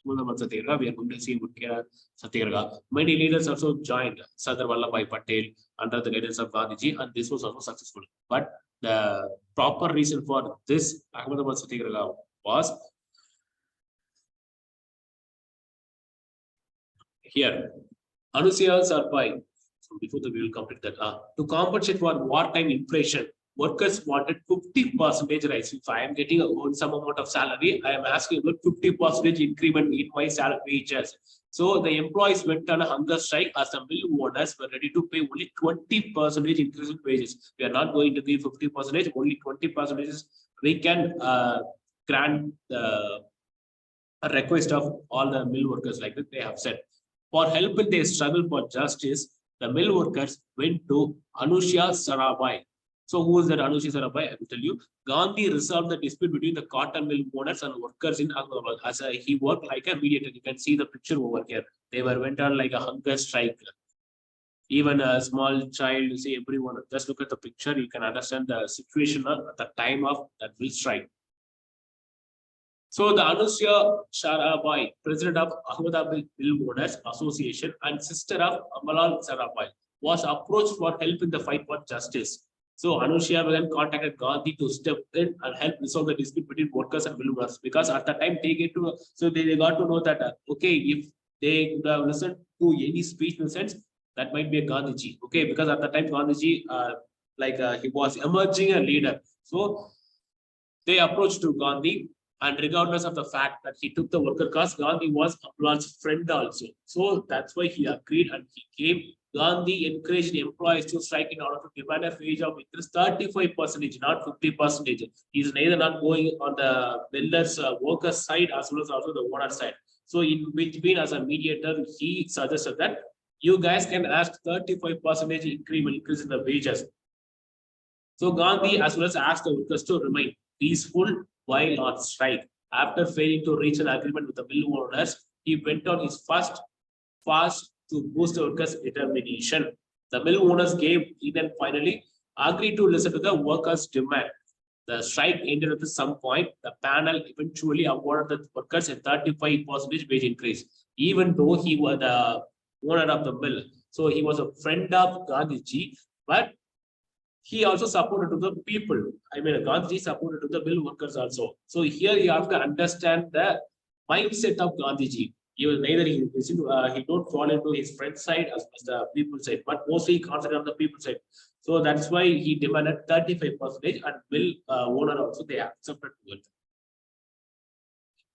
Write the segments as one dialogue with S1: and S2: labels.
S1: Ahmedabad Satyagraha, we are going to see Satyagraha. Many leaders also joined Sardar Vallabhbhai Patel under the guidance of Gandhiji, and this was also successful. But the proper reason for this Ahmedabad Satyagraha was here. Anusia Sarpai. So before that, we will complete that. To compensate for wartime inflation, workers wanted 50% rise. If I am getting some amount of salary, I am asking about 50% increment in my salary wages. So the employees went on a hunger strike as the mill owners were ready to pay only 20% increase in wages. We are not going to give 50%, only 20% we can grant the request of all the mill workers, like that they have said. For help in their struggle for justice, the mill workers went to Anusia Sarabhai. So who is that Anusia Sarabhai? I will tell you. Gandhi resolved the dispute between the cotton mill owners and workers in Ahmedabad. He worked like a mediator. You can see the picture over here. They went on like a hunger strike. Even a small child, you see everyone. Just look at the picture. You can understand the situation at the time of that mill strike. So the Anusia Sarabhai, president of Ahmedabad Mill Owners Association and sister of Amalal Sarabhai, was approached for help in the fight for justice. So Anusia then contacted Gandhi to step in and help resolve the dispute between workers and mill owners, because at the time they get to, so they got to know that okay, if they could have listened to any speech in the sense, that might be a Gandhiji. Okay, because at the time Gandhiji he was emerging a leader. So they approached to Gandhi. And regardless of the fact that he took the worker cause, Gandhi was Amal's friend also. So that's why he agreed and he came. Gandhi encouraged employees to strike in order to demand a wage of increase 35%, not 50%. He's neither not going on the builders, workers side as well as also the owner side. So in between, as a mediator, he suggested that you guys can ask 35% increase in the wages. So Gandhi as well as asked the workers to remain peaceful while on strike. After failing to reach an agreement with the mill owners, he went on his first fast to boost the workers' determination. The mill owners gave in and finally agreed to listen to the workers' demand. The strike ended at some point. The panel eventually awarded the workers a 35% wage increase, even though he was the owner of the mill. So he was a friend of Gandhiji, but he also supported to the people. I mean, Gandhiji supported to the mill workers also. So here you have to understand the mindset of Gandhiji. He was neither he don't fall into his friend's side as well as the people side, but mostly concentrated on the people side. So that's why he demanded 35%, and mill owner also they accepted to it.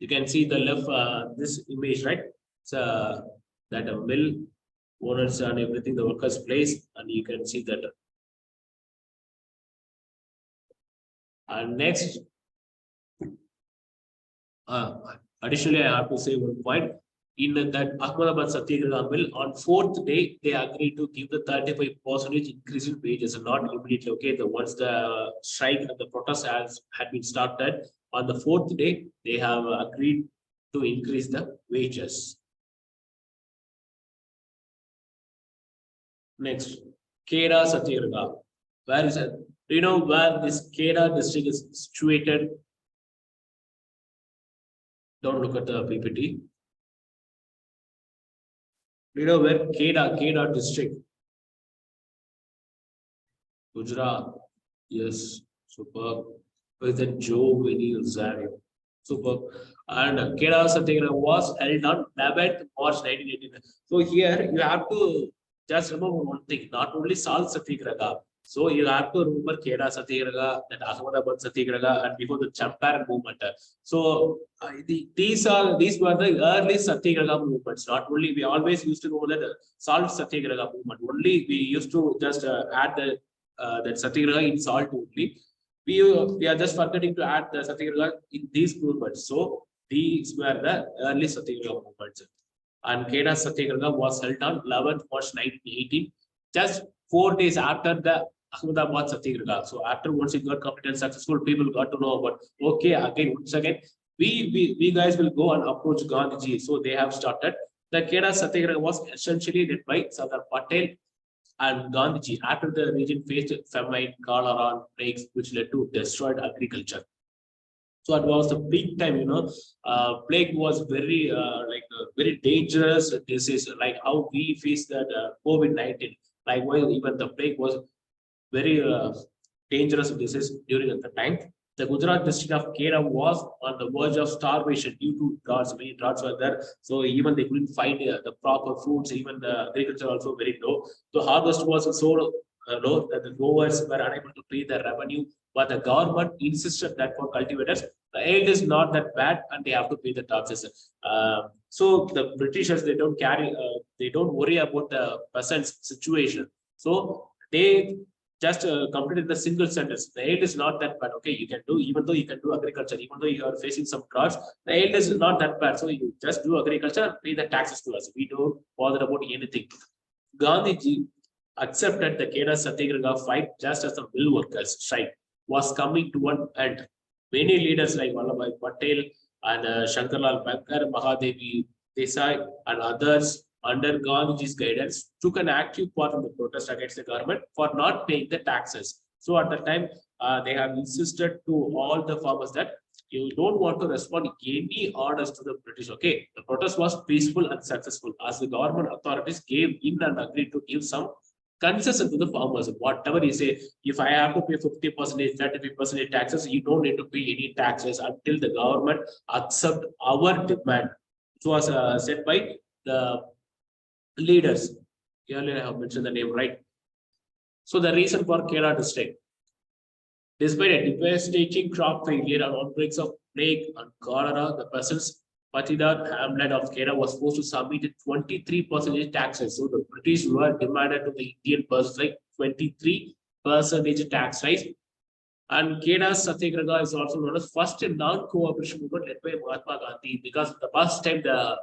S1: You can see the left this image, right? So that a mill owners and everything, the workers place, and you can see that. And next, additionally, I have to say one point. In that Ahmedabad Satyagraha mill, on 4th day, they agreed to give the 35% increase in wages, not immediately. Okay, once the strike and the protest had been started, on the 4th day, they have agreed to increase the wages. Next, Kera Satyagraha. Where is it? Do you know where this Kera district is situated? Don't look at the PPT. Do you know where Kera district? Gujarat. Yes, super. With a Joe Vinny Zario. Super. And Kera Satyagraha was held on 11th March 1989. So here you have to just remember one thing, not only Salt Satyagraha. So you have to remember Kera Satyagraha, then Ahmedabad Satyagraha, and before the Champaran movement. So these were the early Satyagraha movements. Not only we always used to know that Salt Satyagraha movement. Only we used to just add the that Satyagraha in salt only. We are just forgetting to add the Satyagraha in these movements. So these were the early Satyagraha movements. And Kera Satyagraha was held on 11th March 1918, just 4 days after the Ahmedabad Satyagraha. So after once it got completed and successful, people got to know about, okay, again, once again, we guys will go and approach Gandhiji. So they have started. The Kera Satyagraha was essentially led by Sardar Patel and Gandhiji after the region faced famine, cholera, plagues, which led to destroyed agriculture. So it was the peak time, plague was very dangerous disease, like how we face that COVID-19. Likewise, even the plague was very dangerous disease during the time. The Gujarat district of Kerala was on the verge of starvation due to droughts. Many droughts were there, so even they couldn't find the proper foods. Even the agriculture also very low. The harvest was so low that the growers were unable to pay the revenue. But the government insisted that for cultivators, the yield is not that bad, and they have to pay the taxes. So the Britishers, they don't worry about the peasants' situation. So they just completed the single sentence. The yield is not that bad. Okay, you can do, even though you can do agriculture, even though you are facing some droughts, the yield is not that bad. So you just do agriculture and pay the taxes to us. We don't bother about anything. Gandhiji accepted the Kerala Satyagraha fight just as the mill workers strike was coming to an end. Many leaders like Vallabhai Patel and Shankarlal Bankar, Mahadevi Desai, and others under Gandhiji's guidance took an active part in the protest against the government for not paying the taxes. So at the time, they have insisted to all the farmers that you don't want to respond any orders to the British. Okay, the protest was peaceful and successful as the government authorities gave in and agreed to give some concession to the farmers. Whatever you say, if I have to pay 50%, 35% taxes, you don't need to pay any taxes until the government accept our demand. It was said by the leaders. Earlier I have mentioned the name, right? So the reason for Kerala district, despite a devastating crop failure and outbreaks of plague and cholera, the peasants Patidar hamlet of Kerala was forced to submit 23% taxes. So the British were demanded to the Indian persons like 23% tax rise. And Kerala's Satyagraha is also known as first non-cooperation movement led by Mahatma Gandhi, because the first time the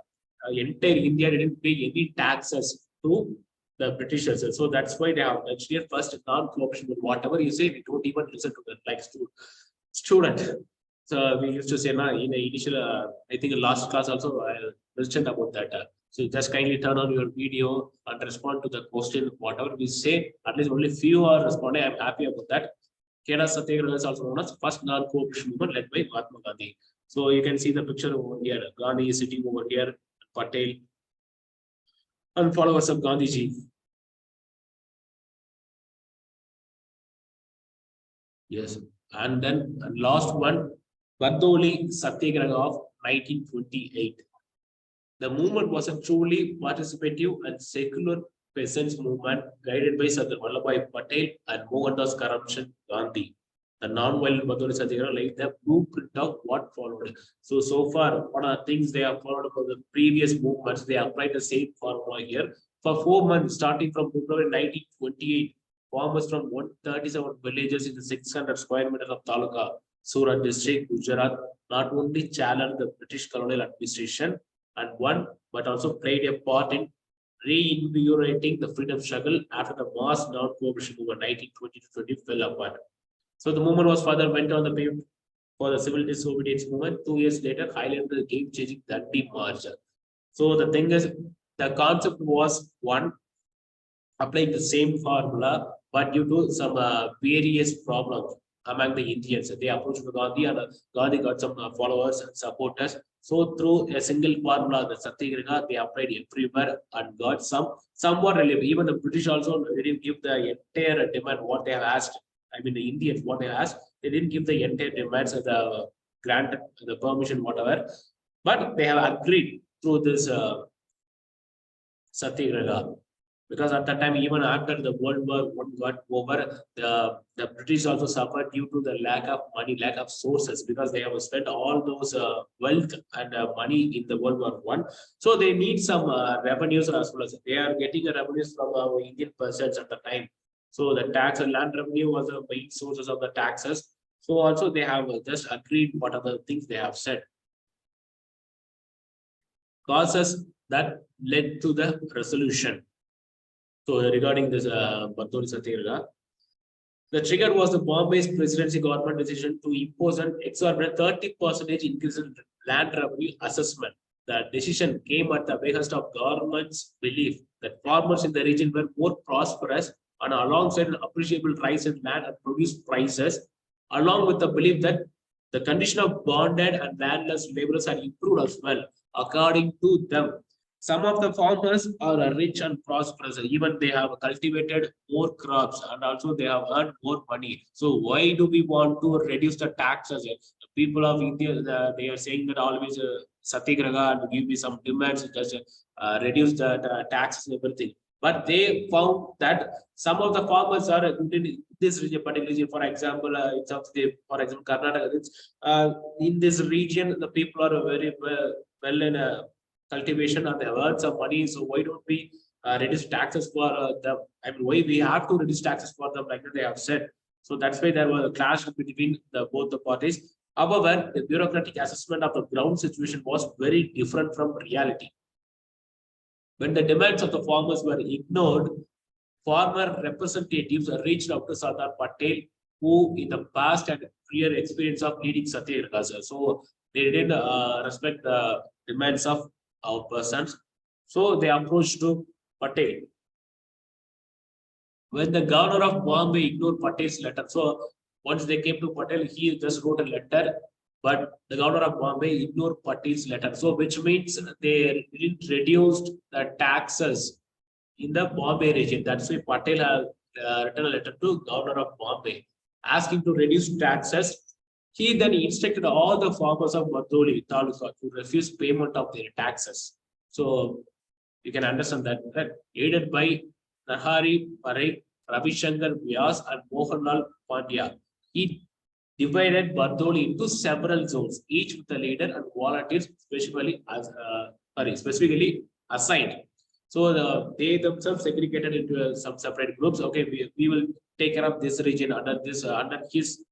S1: entire India didn't pay any taxes to the Britishers. So that's why they have mentioned first non-cooperation movement. Whatever you say, we don't even listen to them like student. So we used to say, in the initial, I think the last class also I mentioned about that. So just kindly turn on your video and respond to the question, whatever we say. At least only few are responding. I'm happy about that. Kerala Satyagraha is also known as first non-cooperation movement led by Mahatma Gandhi. So you can see the picture over here. Gandhi is sitting over here, Patel, and followers of Gandhiji. Yes, and then last one, Bardoli Satyagraha of 1928. The movement was a truly participative and secular peasants movement guided by Sardar Vallabhai Patel and Mohandas Karamchand Gandhi. The non-violent Bardoli Satyagraha laid the blueprint of what followed. So far, what are things they have followed for the previous movements? They applied the same formula here. For 4 months, starting from February 1928, farmers from 137 villages in the 600 square meters of Taluka, Surat district, Gujarat, not only challenged the British colonial administration and won, but also played a part in reinvigorating the freedom struggle after the mass non-cooperation movement 1920 to 20 fell apart. So the movement was further went on the paved for the civil disobedience movement. 2 years later, highlighted the game-changing Dandi March. So the thing is, the concept was one, applying the same formula, but due to some various problems among the Indians, they approached Gandhi, and Gandhi got some followers and supporters. So through a single formula, the Satyagraha, they applied everywhere and got somewhat relief. Even the British also didn't give the entire demand what they have asked. I mean, the Indians, what they asked, they didn't give the entire demands of the grant, the permission, whatever. But they have agreed through this Satyagraha. Because at that time, even after the World War I got over, the British also suffered due to the lack of money, lack of sources, because they have spent all those wealth and money in the World War I. So they need some revenues as well as they are getting revenues from our Indian persons at the time. So the tax and land revenue was the main sources of the taxes. So also they have just agreed what are the things they have said. Causes that led to the resolution. So regarding this Bardoli Satyagraha, the trigger was the Bombay's presidency government decision to impose an exorbitant 30% increase in land revenue assessment. The decision came at the behest of government's belief that farmers in the region were more prosperous, and alongside an appreciable rise in land and produce prices, along with the belief that The condition of bonded and landless laborers are improved as well, according to them. Some of the farmers are rich and prosperous. Even they have cultivated more crops and also they have earned more money. So why do we want to reduce the taxes? The people of India, they are saying that always Satyagraha and give me some demands, just reduce the taxes and everything. But they found that some of the farmers are in this region, particularly for example, it's of the, for example, Karnataka. In this region, the people are very well in cultivation and they earn some money. So why don't we reduce taxes for them? I mean, why we have to reduce taxes for them, like they have said. So that's why there was a clash between both the parties. However, the bureaucratic assessment of the ground situation was very different from reality. When the demands of the farmers were ignored, farmer representatives reached out to Sardar Patel, who in the past had prior experience of leading Satyagraha. So they didn't respect the demands of our persons. So they approached to Patel. When the governor of Bombay ignored Patel's letter, so once they came to Patel, he just wrote a letter, but the governor of Bombay ignored Patel's letter. So which means they didn't reduce the taxes in the Bombay region. That's why Patel has written a letter to governor of Bombay asking to reduce taxes. He then instructed all the farmers of Bardoli Taluka to refuse payment of their taxes. So you can understand that, aided by Nahari Parekh, Ravi Shankar Vyas, and Mohanlal Pandya. He divided Bardoli into several zones, each with a leader and volunteers specifically assigned. So they themselves segregated into some separate groups. Okay, we will take care of this region under this under his